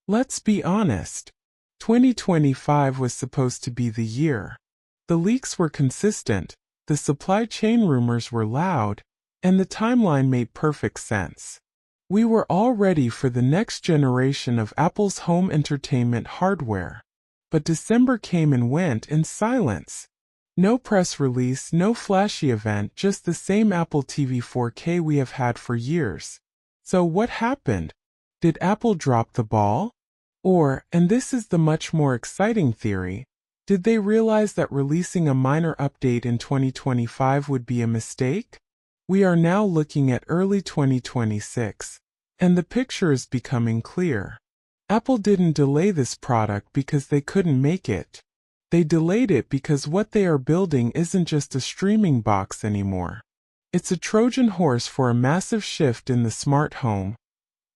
Let's be honest. 2025 was supposed to be the year. The leaks were consistent, the supply chain rumors were loud, and the timeline made perfect sense. We were all ready for the next generation of Apple's home entertainment hardware. But December came and went in silence. No press release, no flashy event, just the same Apple TV 4K we have had for years. So what happened? Did Apple drop the ball? Or, and this is the much more exciting theory, did they realize that releasing a minor update in 2025 would be a mistake? We are now looking at early 2026, and the picture is becoming clear. Apple didn't delay this product because they couldn't make it. They delayed it because what they are building isn't just a streaming box anymore. It's a Trojan horse for a massive shift in the smart home,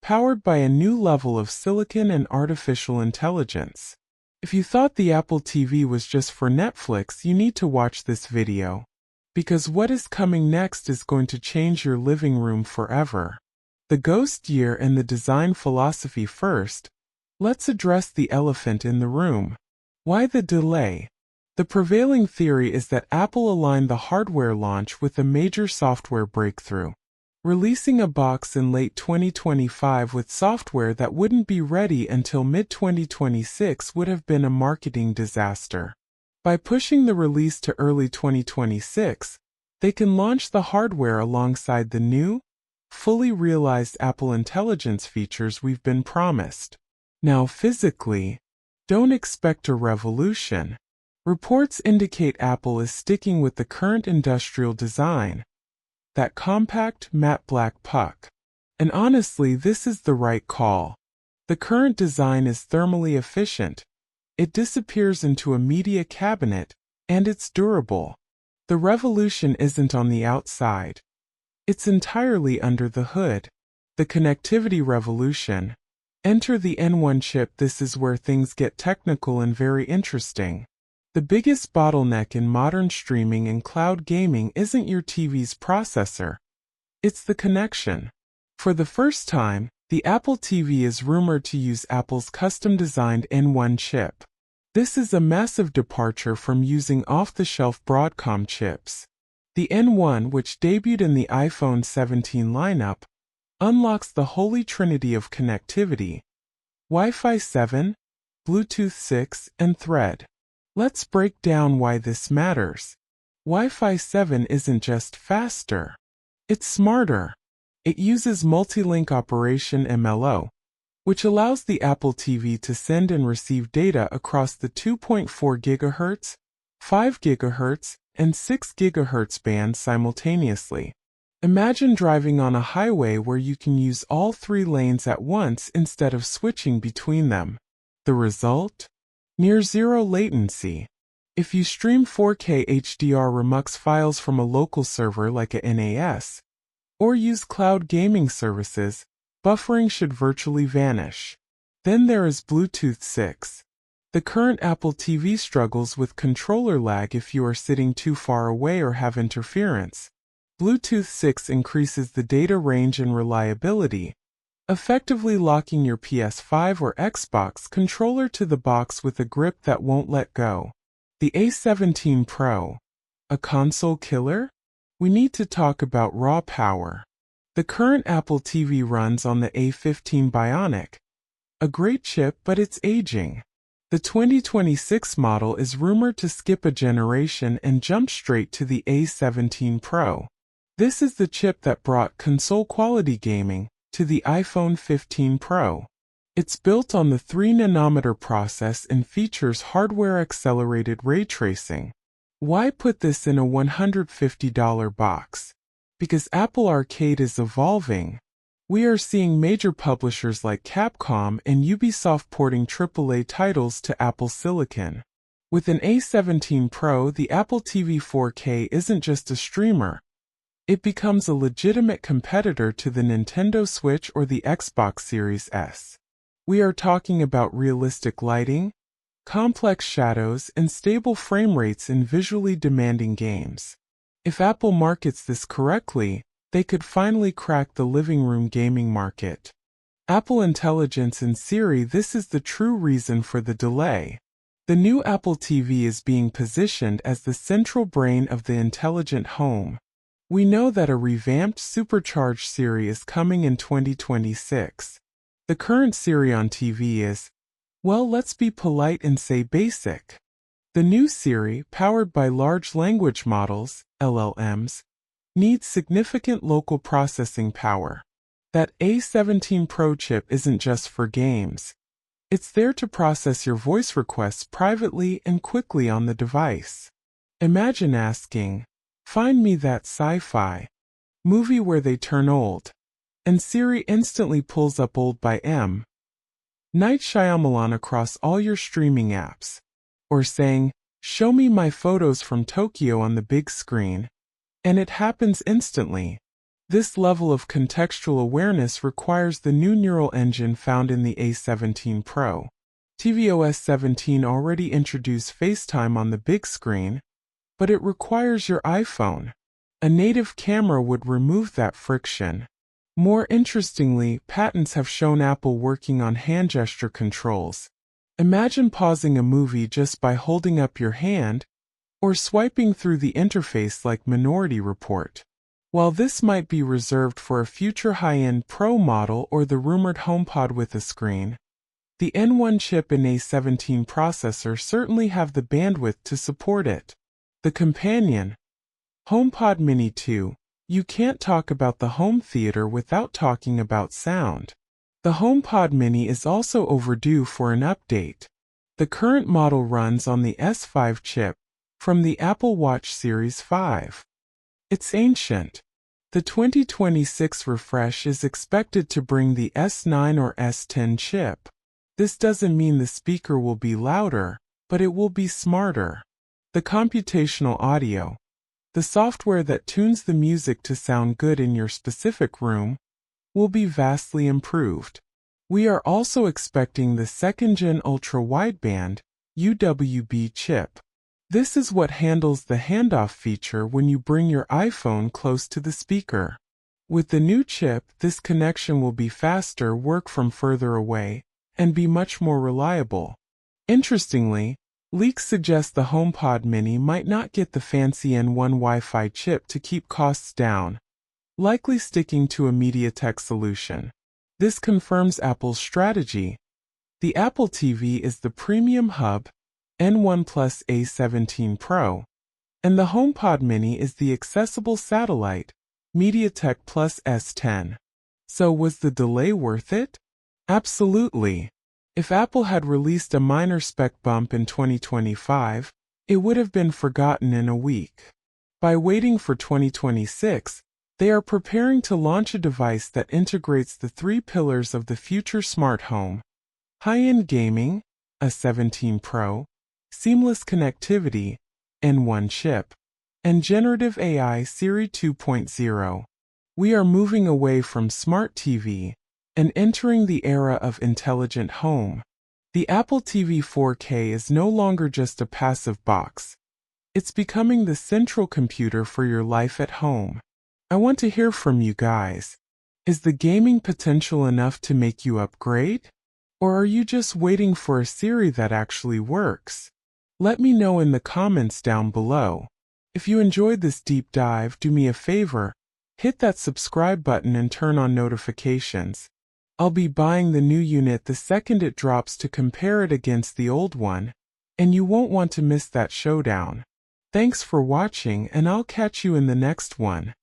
powered by a new level of silicon and artificial intelligence. If you thought the Apple TV was just for Netflix, you need to watch this video. Because what is coming next is going to change your living room forever. The ghost year and the design philosophy first. Let's address the elephant in the room. Why the delay? The prevailing theory is that Apple aligned the hardware launch with a major software breakthrough. Releasing a box in late 2025 with software that wouldn't be ready until mid-2026 would have been a marketing disaster. By pushing the release to early 2026, they can launch the hardware alongside the new, fully realized Apple Intelligence features we've been promised. Now physically, don't expect a revolution. Reports indicate Apple is sticking with the current industrial design, that compact matte black puck. And honestly, this is the right call. The current design is thermally efficient. It disappears into a media cabinet, and it's durable. The revolution isn't on the outside. It's entirely under the hood. The connectivity revolution. Enter the N1 chip. This is where things get technical and very interesting. The biggest bottleneck in modern streaming and cloud gaming isn't your TV's processor. It's the connection. For the first time, the Apple TV is rumored to use Apple's custom-designed N1 chip. This is a massive departure from using off-the-shelf Broadcom chips. The N1, which debuted in the iPhone 17 lineup, unlocks the holy trinity of connectivity: Wi-Fi 7, Bluetooth 6, and Thread. Let's break down why this matters. Wi-Fi 7 isn't just faster. It's smarter. It uses multi-link operation (MLO), which allows the Apple TV to send and receive data across the 2.4 GHz, 5 GHz, and 6 GHz bands simultaneously. Imagine driving on a highway where you can use all three lanes at once instead of switching between them. The result? Near zero latency. If you stream 4K HDR Remux files from a local server like a NAS, or use cloud gaming services, buffering should virtually vanish. Then there is Bluetooth 6. The current Apple TV struggles with controller lag if you are sitting too far away or have interference. Bluetooth 6 increases the data range and reliability, effectively locking your PS5 or Xbox controller to the box with a grip that won't let go. The A17 Pro, a console killer? We need to talk about raw power. The current Apple TV runs on the A15 Bionic, a great chip, but it's aging. The 2026 model is rumored to skip a generation and jump straight to the A17 Pro. This is the chip that brought console-quality gaming to the iPhone 15 Pro. It's built on the 3nm process and features hardware-accelerated ray tracing. Why put this in a $150 box? Because Apple Arcade is evolving. We are seeing major publishers like Capcom and Ubisoft porting AAA titles to Apple Silicon. With an A17 Pro, the Apple TV 4K isn't just a streamer. It becomes a legitimate competitor to the Nintendo Switch or the Xbox Series S. We are talking about realistic lighting, complex shadows, and stable frame rates in visually demanding games. If Apple markets this correctly, they could finally crack the living room gaming market. Apple Intelligence and Siri. This is the true reason for the delay. The new Apple TV is being positioned as the central brain of the intelligent home. We know that a revamped supercharged Siri is coming in 2026. The current Siri on TV is, well, let's be polite and say basic. The new Siri, powered by large language models, LLMs, needs significant local processing power. That A17 Pro chip isn't just for games. It's there to process your voice requests privately and quickly on the device. Imagine asking, "Find me that sci-fi movie where they turn old," and Siri instantly pulls up Old by M. Night Shyamalan across all your streaming apps. Or saying, "Show me my photos from Tokyo on the big screen," and it happens instantly. This level of contextual awareness requires the new neural engine found in the A17 Pro. tvOS 17 already introduced FaceTime on the big screen, but it requires your iPhone. A native camera would remove that friction. More interestingly, patents have shown Apple working on hand gesture controls. Imagine pausing a movie just by holding up your hand, or swiping through the interface like Minority Report. While this might be reserved for a future high-end Pro model or the rumored HomePod with a screen, the N1 chip and A17 processor certainly have the bandwidth to support it. The companion, HomePod Mini 2. You can't talk about the home theater without talking about sound. The HomePod Mini is also overdue for an update. The current model runs on the S5 chip from the Apple Watch Series 5. It's ancient. The 2026 refresh is expected to bring the S9 or S10 chip. This doesn't mean the speaker will be louder, but it will be smarter. The computational audio, the software that tunes the music to sound good in your specific room, will be vastly improved. We are also expecting the second-gen ultra-wideband UWB chip. This is what handles the handoff feature when you bring your iPhone close to the speaker. With the new chip, this connection will be faster, work from further away, and be much more reliable. Interestingly, leaks suggest the HomePod Mini might not get the fancy N1 Wi-Fi chip to keep costs down, likely sticking to a MediaTek solution. This confirms Apple's strategy. The Apple TV is the premium hub, N1 plus A17 Pro, and the HomePod Mini is the accessible satellite, MediaTek plus S10. So was the delay worth it? Absolutely. If Apple had released a minor spec bump in 2025, it would have been forgotten in a week. By waiting for 2026, they are preparing to launch a device that integrates the three pillars of the future smart home: high-end gaming, A17 Pro, seamless connectivity, N1 chip, and generative AI Siri 2.0. We are moving away from smart TV and entering the era of intelligent home. The Apple TV 4K is no longer just a passive box. It's becoming the central computer for your life at home. I want to hear from you guys. Is the gaming potential enough to make you upgrade? Or are you just waiting for a Siri that actually works? Let me know in the comments down below. If you enjoyed this deep dive, do me a favor, hit that subscribe button and turn on notifications. I'll be buying the new unit the second it drops to compare it against the old one, and you won't want to miss that showdown. Thanks for watching, and I'll catch you in the next one.